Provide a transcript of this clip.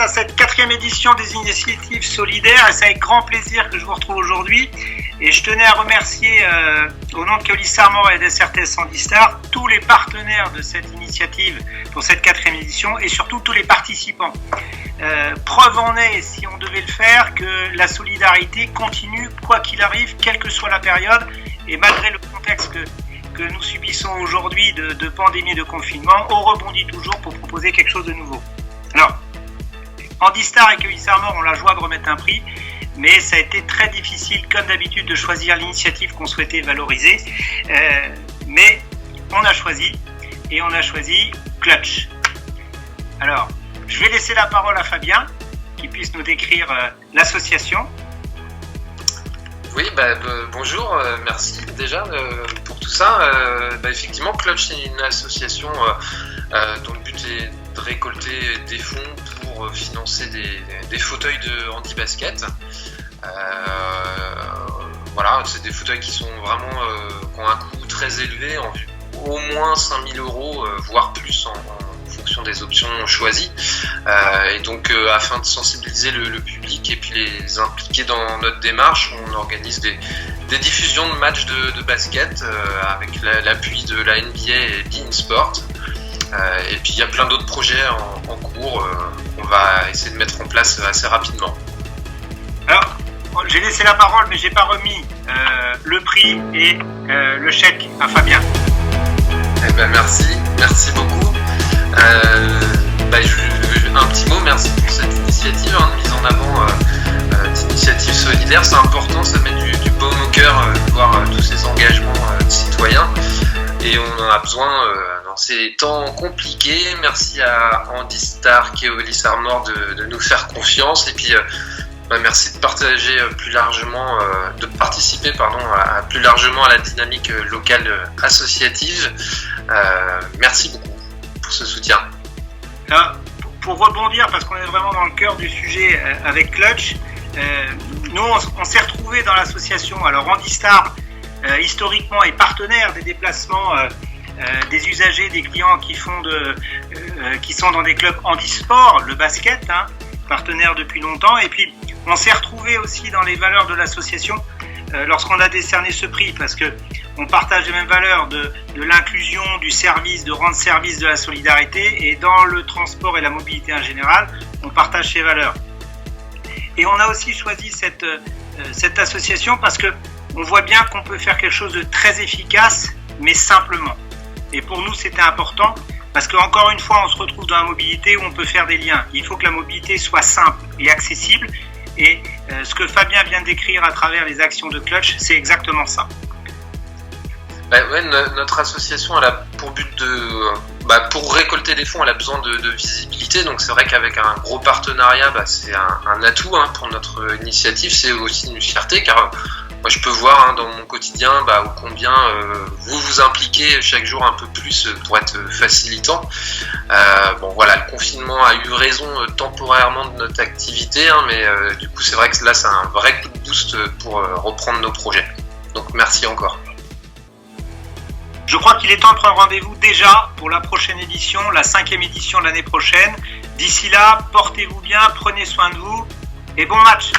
à cette 4e édition des initiatives solidaires et c'est avec grand plaisir que je vous retrouve aujourd'hui. Et je tenais à remercier, au nom de Keolis Armor et d'SRTS Handistar, tous les partenaires de cette initiative pour cette 4e édition et surtout tous les participants. Preuve en est, si on devait le faire, que la solidarité continue, quoi qu'il arrive, quelle que soit la période, et malgré le contexte que nous subissons aujourd'hui de pandémie et de confinement, on rebondit toujours pour proposer quelque chose de nouveau. Alors, Handistar et Keolis Armor ont la joie de remettre un prix, mais ça a été très difficile, comme d'habitude, de choisir l'initiative qu'on souhaitait valoriser. Mais on a choisi Clutch. Alors, je vais laisser la parole à Fabien, qui puisse nous décrire l'association. Oui, bonjour, merci déjà pour tout ça. Effectivement, Clutch, c'est une association dont le but est de récolter des fonds pour financer des fauteuils de handi-basket. Voilà, c'est des fauteuils qui sont vraiment qui ont un coût très élevé, au moins 5 000 €, voire plus en fonction des options choisies. Et donc, afin de sensibiliser le public et puis les impliquer dans notre démarche, on organise des diffusions de matchs de basket avec l'appui de la NBA et beIN Sport. Et puis, il y a plein d'autres projets en cours qu'on va essayer de mettre en place assez rapidement. Alors, j'ai laissé la parole, mais j'ai pas remis le prix et le chèque à Fabien. Eh ben merci beaucoup. Un petit mot, merci pour cette initiative de mise en avant d'initiatives solidaires. C'est important, ça met du baume au cœur de voir tous ces engagements citoyens. Et on en a besoin dans ces temps compliqués. Merci à Handistar, Keolis Armor de nous faire confiance. Et puis, merci de partager plus largement, participer plus largement à la dynamique locale associative. Merci beaucoup pour ce soutien. Là, pour rebondir, parce qu'on est vraiment dans le cœur du sujet avec Clutch, nous on s'est retrouvés dans l'association. Alors Handistar, historiquement, est partenaire des déplacements des usagers, des clients qui sont dans des clubs handisport, le basket, partenaire depuis longtemps. Et puis on s'est retrouvés aussi dans les valeurs de l'association lorsqu'on a décerné ce prix, parce que on partage les mêmes valeurs de l'inclusion, du service, de rendre service, de la solidarité, et dans le transport et la mobilité en général, on partage ces valeurs. Et on a aussi choisi cette association parce que on voit bien qu'on peut faire quelque chose de très efficace, mais simplement. Et pour nous, c'était important parce qu'encore une fois, on se retrouve dans la mobilité où on peut faire des liens. Il faut que la mobilité soit simple et accessible. Et ce que Fabien vient de décrire à travers les actions de Clutch, c'est exactement ça. Notre association, elle a pour but pour récolter des fonds, elle a besoin de visibilité. Donc c'est vrai qu'avec un gros partenariat, c'est un atout pour notre initiative. C'est aussi une fierté, car moi je peux voir dans mon quotidien ô combien vous vous impliquez chaque jour un peu plus pour être facilitant. Le confinement a eu raison temporairement de notre activité, mais du coup c'est vrai que là c'est un vrai coup de boost pour reprendre nos projets. Donc merci encore. Je crois qu'il est temps de prendre rendez-vous déjà pour la prochaine édition, la 5e édition l'année prochaine. D'ici là, portez-vous bien, prenez soin de vous et bon match.